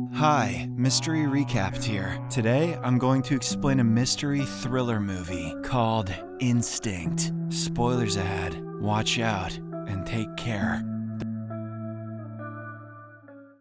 Hi, Mystery Recapped here. Today, I'm going to explain a mystery thriller movie called Instinct. Spoilers ahead. Watch out and take care.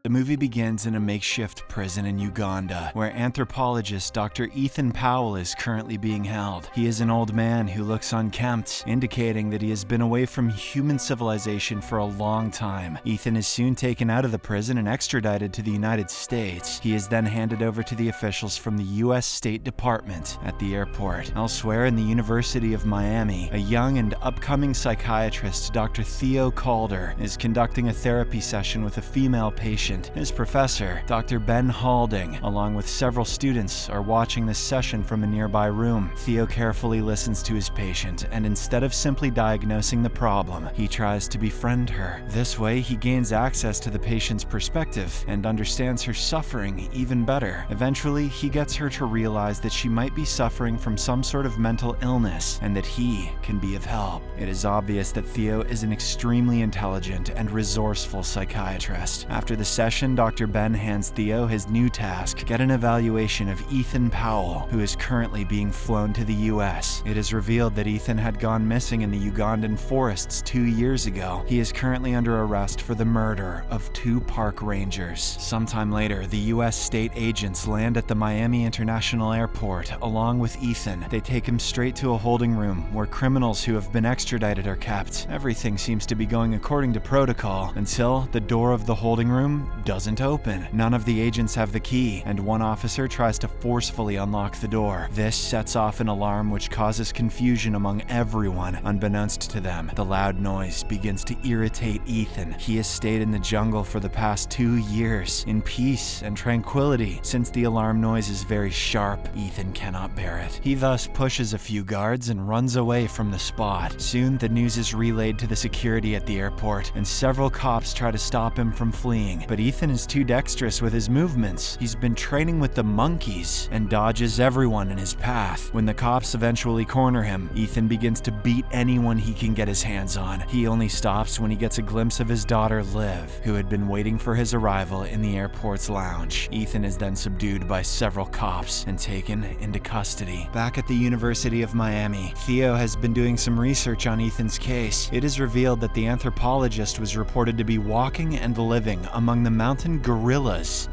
The movie begins in a makeshift prison in Uganda, where anthropologist Dr. Ethan Powell is currently being held. He is an old man who looks unkempt, indicating that he has been away from human civilization for a long time. Ethan is soon taken out of the prison and extradited to the United States. He is then handed over to the officials from the U.S. State Department at the airport. Elsewhere in the University of Miami, a young and upcoming psychiatrist, Dr. Theo Caulder, is conducting a therapy session with a female patient. His professor, Dr. Ben Halding, along with several students, are watching this session from a nearby room. Theo carefully listens to his patient, and instead of simply diagnosing the problem, he tries to befriend her. This way, he gains access to the patient's perspective and understands her suffering even better. Eventually, he gets her to realize that she might be suffering from some sort of mental illness and that he can be of help. It is obvious that Theo is an extremely intelligent and resourceful psychiatrist. After the session, Dr. Ben hands Theo his new task: get an evaluation of Ethan Powell, who is currently being flown to the US. It is revealed that Ethan had gone missing in the Ugandan forests 2 years ago. He is currently under arrest for the murder of 2 park rangers. Sometime later, the US state agents land at the Miami International Airport along with Ethan. They take him straight to a holding room where criminals who have been extradited are kept. Everything seems to be going according to protocol until the door of the holding room doesn't open. None of the agents have the key, and one officer tries to forcefully unlock the door. This sets off an alarm which causes confusion among everyone. Unbeknownst to them, the loud noise begins to irritate Ethan. He has stayed in the jungle for the past 2 years, in peace and tranquility. Since the alarm noise is very sharp, Ethan cannot bear it. He thus pushes a few guards and runs away from the spot. Soon, the news is relayed to the security at the airport, and several cops try to stop him from fleeing. But Ethan is too dexterous with his movements. He's been training with the monkeys and dodges everyone in his path. When the cops eventually corner him, Ethan begins to beat anyone he can get his hands on. He only stops when he gets a glimpse of his daughter Liv, who had been waiting for his arrival in the airport's lounge. Ethan is then subdued by several cops and taken into custody. Back at the University of Miami, Theo has been doing some research on Ethan's case. It is revealed that the anthropologist was reported to be walking and living among the mountain gorillas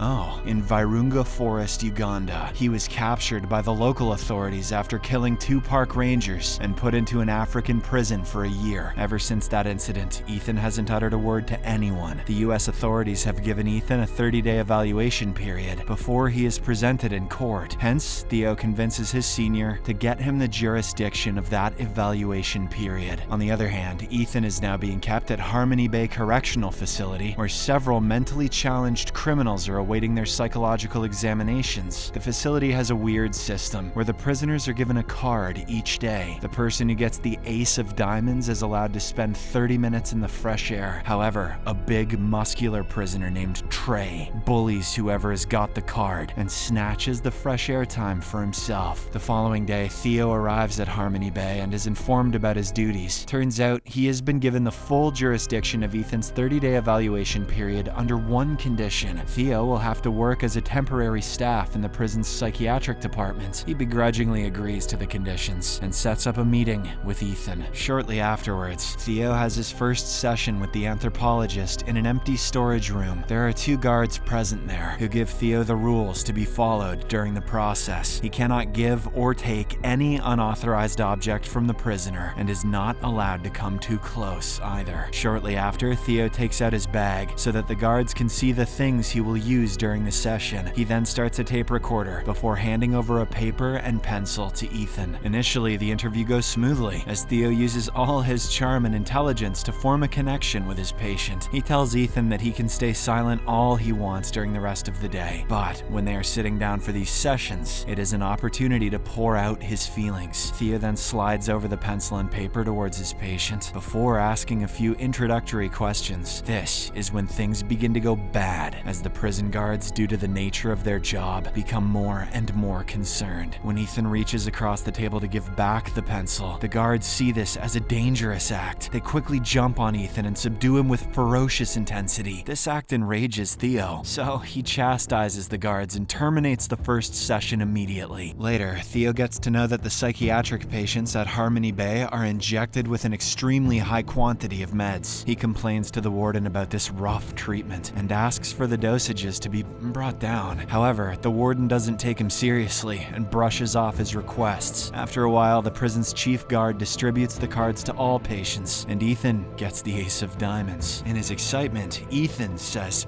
in Virunga Forest, Uganda. He was captured by the local authorities after killing 2 park rangers and put into an African prison for a year. Ever since that incident, Ethan hasn't uttered a word to anyone. The US authorities have given Ethan a 30-day evaluation period before he is presented in court. Hence, Theo convinces his senior to get him the jurisdiction of that evaluation period. On the other hand, Ethan is now being kept at Harmony Bay Correctional Facility, where several mentally challenged criminals are awaiting their psychological examinations. The facility has a weird system where the prisoners are given a card each day. The person who gets the ace of diamonds is allowed to spend 30 minutes in the fresh air. However, a big, muscular prisoner named Trey bullies whoever has got the card and snatches the fresh air time for himself. The following day, Theo arrives at Harmony Bay and is informed about his duties. Turns out he has been given the full jurisdiction of Ethan's 30-day evaluation period under one condition. Theo will have to work as a temporary staff in the prison's psychiatric department. He begrudgingly agrees to the conditions and sets up a meeting with Ethan. Shortly afterwards, Theo has his first session with the anthropologist in an empty storage room. There are 2 guards present there who give Theo the rules to be followed during the process. He cannot give or take any unauthorized object from the prisoner and is not allowed to come too close either. Shortly after, Theo takes out his bag so that the guards can see the things he will use during the session. He then starts a tape recorder before handing over a paper and pencil to Ethan. Initially, the interview goes smoothly as Theo uses all his charm and intelligence to form a connection with his patient. He tells Ethan that he can stay silent all he wants during the rest of the day, but when they are sitting down for these sessions, it is an opportunity to pour out his feelings. Theo then slides over the pencil and paper towards his patient before asking a few introductory questions. This is when things begin to go go bad as the prison guards, due to the nature of their job, become more and more concerned. When Ethan reaches across the table to give back the pencil, the guards see this as a dangerous act. They quickly jump on Ethan and subdue him with ferocious intensity. This act enrages Theo, so he chastises the guards and terminates the first session immediately. Later, Theo gets to know that the psychiatric patients at Harmony Bay are injected with an extremely high quantity of meds. He complains to the warden about this rough treatment and asks for the dosages to be brought down. However, the warden doesn't take him seriously and brushes off his requests. After a while, the prison's chief guard distributes the cards to all patients, and Ethan gets the ace of diamonds. In his excitement, Ethan says,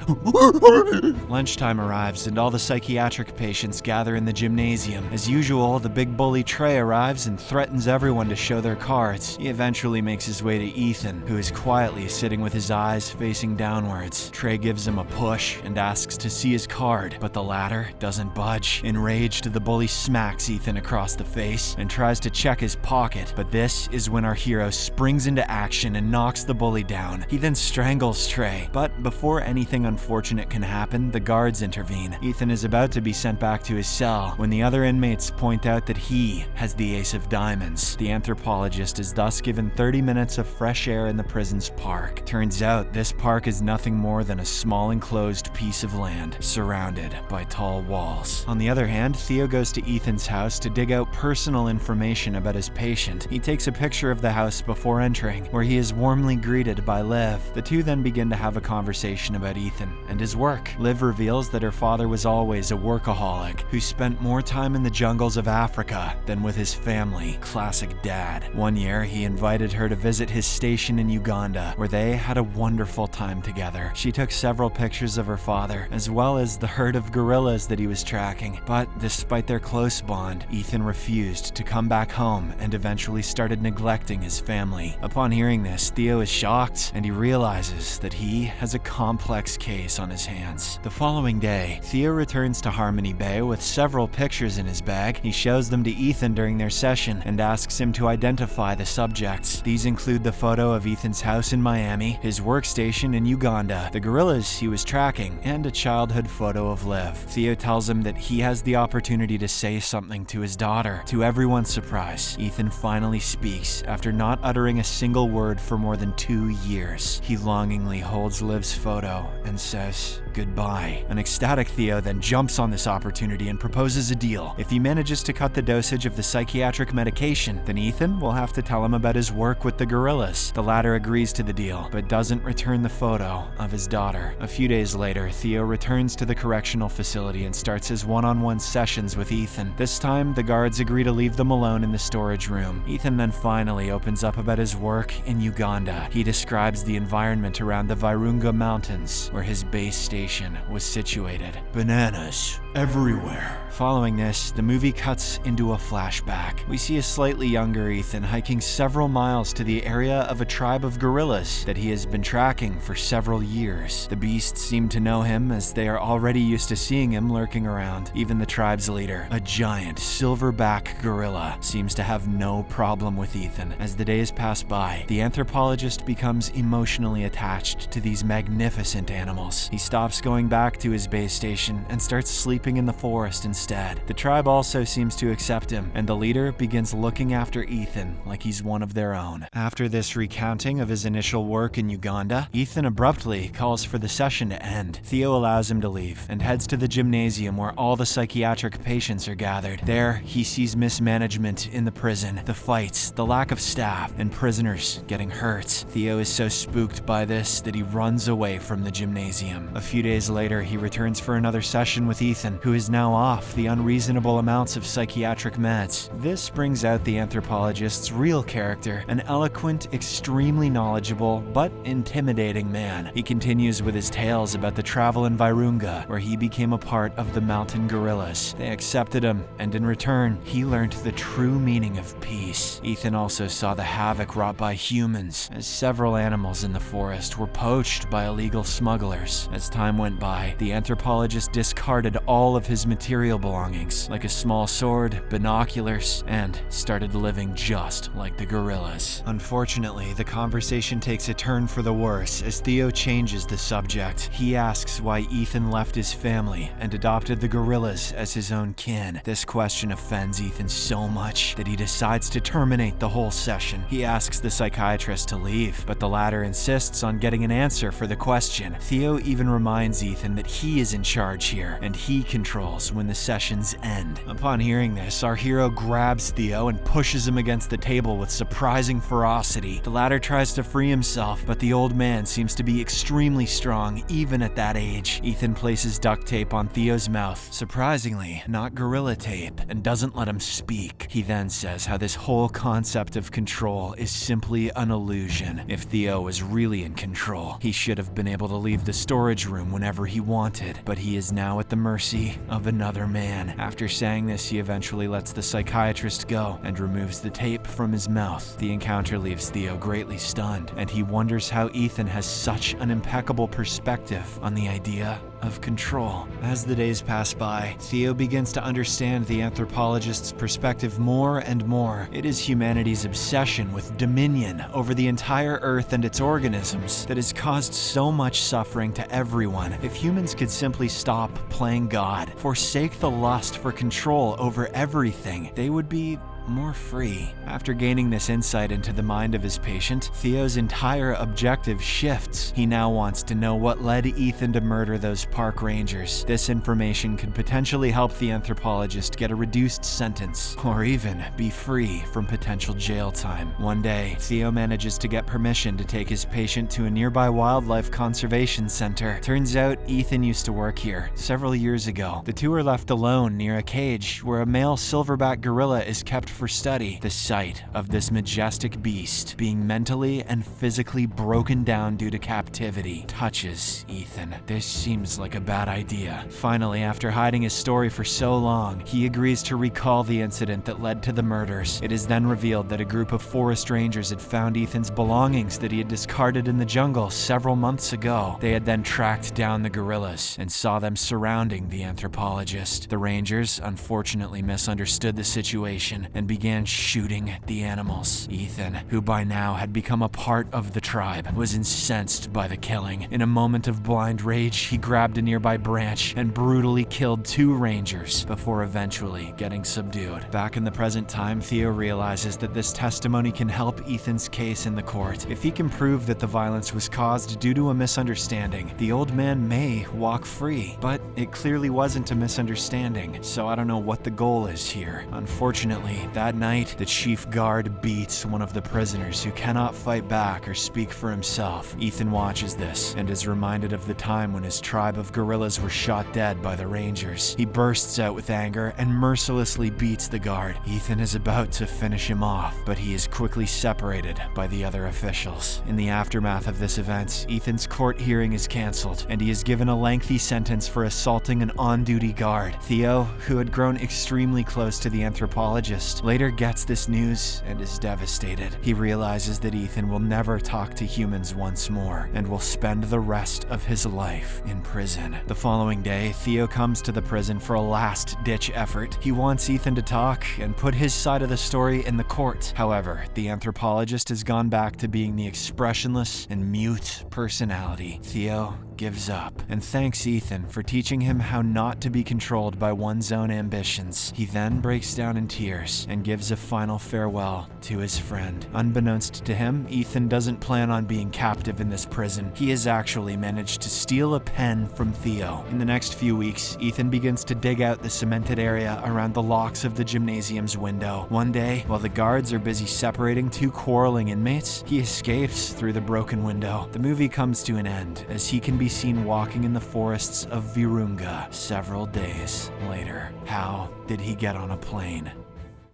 Lunchtime arrives and all the psychiatric patients gather in the gymnasium. As usual, the big bully Trey arrives and threatens everyone to show their cards. He eventually makes his way to Ethan, who is quietly sitting with his eyes facing downwards. Trey gives him a push and asks to see his card, but the latter doesn't budge. Enraged, the bully smacks Ethan across the face and tries to check his pocket, but this is when our hero springs into action and knocks the bully down. He then strangles Trey, but before anything unfortunate can happen, the guards intervene. Ethan is about to be sent back to his cell when the other inmates point out that he has the ace of diamonds. The anthropologist is thus given 30 minutes of fresh air in the prison's park. Turns out this park is nothing more than a small enclosed piece of land surrounded by tall walls. On the other hand, Theo goes to Ethan's house to dig out personal information about his patient. He takes a picture of the house before entering, where he is warmly greeted by Liv. The two then begin to have a conversation about Ethan and his work. Liv reveals that her father was always a workaholic who spent more time in the jungles of Africa than with his family. Classic dad. One year, he invited her to visit his station in Uganda, where they had a wonderful time together. She took several pictures of her father, as well as the herd of gorillas that he was tracking. But despite their close bond, Ethan refused to come back home and eventually started neglecting his family. Upon hearing this, Theo is shocked, and he realizes that he has a complex case on his hands. The following day, Theo returns to Harmony Bay with several pictures in his bag. He shows them to Ethan during their session and asks him to identify the subjects. These include the photo of Ethan's house in Miami, his workstation in Uganda, the gorillas he was tracking, and a childhood photo of Liv. Theo tells him that he has the opportunity to say something to his daughter. To everyone's surprise, Ethan finally speaks after not uttering a single word for more than 2 years. He longingly holds Liv's photo and says goodbye. An ecstatic Theo then jumps on this opportunity and proposes a deal. If he manages to cut the dosage of the psychiatric medication, then Ethan will have to tell him about his work with the gorillas. The latter agrees to the deal, but doesn't return the photo of his daughter. A few days later, Theo returns to the correctional facility and starts his one-on-one sessions with Ethan. This time, the guards agree to leave them alone in the storage room. Ethan then finally opens up about his work in Uganda. He describes the environment around the Virunga Mountains, where his base station was situated. Bananas everywhere. Following this, the movie cuts into a flashback. We see a slightly younger Ethan hiking several miles to the area of a tribe of gorillas that he has been tracking for several years. The beasts seem to know him, as they are already used to seeing him lurking around. Even the tribe's leader, a giant silverback gorilla, seems to have no problem with Ethan. As the days pass by, the anthropologist becomes emotionally attached to these magnificent animals. He stops going back to his base station and starts sleeping in the forest instead. The tribe also seems to accept him, and the leader begins looking after Ethan like he's one of their own. After this recounting of his initial work in Uganda, Ethan abruptly calls for the session to end. Theo allows him to leave and heads to the gymnasium where all the psychiatric patients are gathered. There, he sees mismanagement in the prison, the fights, the lack of staff, and prisoners getting hurt. Theo is so spooked by this that he runs away from the gymnasium. A few days later, he returns for another session with Ethan, who is now off the unreasonable amounts of psychiatric meds. This brings out the anthropologist's real character, an eloquent, extremely knowledgeable, but intimidating man. He continues with his tales about the travel in Virunga, where he became a part of the mountain gorillas. They accepted him, and in return, he learned the true meaning of peace. Ethan also saw the havoc wrought by humans, as several animals in the forest were poached by illegal smugglers. As time went by, the anthropologist discarded all of his material belongings, like a small sword, binoculars, and started living just like the gorillas. Unfortunately, the conversation takes a turn for the worse as Theo changes the subject. He asks why Ethan left his family and adopted the gorillas as his own kin. This question offends Ethan so much that he decides to terminate the whole session. He asks the psychiatrist to leave, but the latter insists on getting an answer for the question. Theo even reminds Ethan that he is in charge here, and he controls when the sessions end. Upon hearing this, our hero grabs Theo and pushes him against the table with surprising ferocity. The latter tries to free himself, but the old man seems to be extremely strong, even at that age. Ethan places duct tape on Theo's mouth, surprisingly, not gorilla tape, and doesn't let him speak. He then says how this whole concept of control is simply an illusion. If Theo was really in control, he should have been able to leave the storage room whenever he wanted, but he is now at the mercy of another man. After saying this, he eventually lets the psychiatrist go and removes the tape from his mouth. The encounter leaves Theo greatly stunned, and he wonders how Ethan has such an impeccable perspective on the idea of control. As the days pass by, Theo begins to understand the anthropologist's perspective more and more. It is humanity's obsession with dominion over the entire Earth and its organisms that has caused so much suffering to everyone. If humans could simply stop playing God, forsake the lust for control over everything, they would be more free. After gaining this insight into the mind of his patient, Theo's entire objective shifts. He now wants to know what led Ethan to murder those park rangers. This information could potentially help the anthropologist get a reduced sentence, or even be free from potential jail time. One day, Theo manages to get permission to take his patient to a nearby wildlife conservation center. Turns out Ethan used to work here several years ago. The two are left alone near a cage where a male silverback gorilla is kept for study. The sight of this majestic beast being mentally and physically broken down due to captivity touches Ethan. This seems like a bad idea. Finally, after hiding his story for so long, he agrees to recall the incident that led to the murders. It is then revealed that a group of forest rangers had found Ethan's belongings that he had discarded in the jungle several months ago. They had then tracked down the gorillas and saw them surrounding the anthropologist. The rangers unfortunately misunderstood the situation and began shooting at the animals. Ethan, who by now had become a part of the tribe, was incensed by the killing. In a moment of blind rage, he grabbed a nearby branch and brutally killed 2 rangers before eventually getting subdued. Back in the present time, Theo realizes that this testimony can help Ethan's case in the court. If he can prove that the violence was caused due to a misunderstanding, the old man may walk free. But it clearly wasn't a misunderstanding, so I don't know what the goal is here. Unfortunately, that night, the chief guard beats one of the prisoners who cannot fight back or speak for himself. Ethan watches this and is reminded of the time when his tribe of gorillas were shot dead by the rangers. He bursts out with anger and mercilessly beats the guard. Ethan is about to finish him off, but he is quickly separated by the other officials. In the aftermath of this event, Ethan's court hearing is cancelled, and he is given a lengthy sentence for assaulting an on-duty guard. Theo, who had grown extremely close to the anthropologist, later gets this news and is devastated. He realizes that Ethan will never talk to humans once more and will spend the rest of his life in prison. The following day, Theo comes to the prison for a last-ditch effort. He wants Ethan to talk and put his side of the story in the court. However, the anthropologist has gone back to being the expressionless and mute personality. Theo gives up and thanks Ethan for teaching him how not to be controlled by one's own ambitions. He then breaks down in tears and gives a final farewell to his friend. Unbeknownst to him, Ethan doesn't plan on being captive in this prison. He has actually managed to steal a pen from Theo. In the next few weeks, Ethan begins to dig out the cemented area around the locks of the gymnasium's window. One day, while the guards are busy separating 2 quarreling inmates, he escapes through the broken window. The movie comes to an end as he can be seen walking in the forests of Virunga several days later. How did he get on a plane?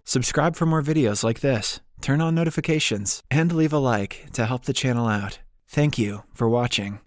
Subscribe for more videos like this, turn on notifications, and leave a like to help the channel out. Thank you for watching.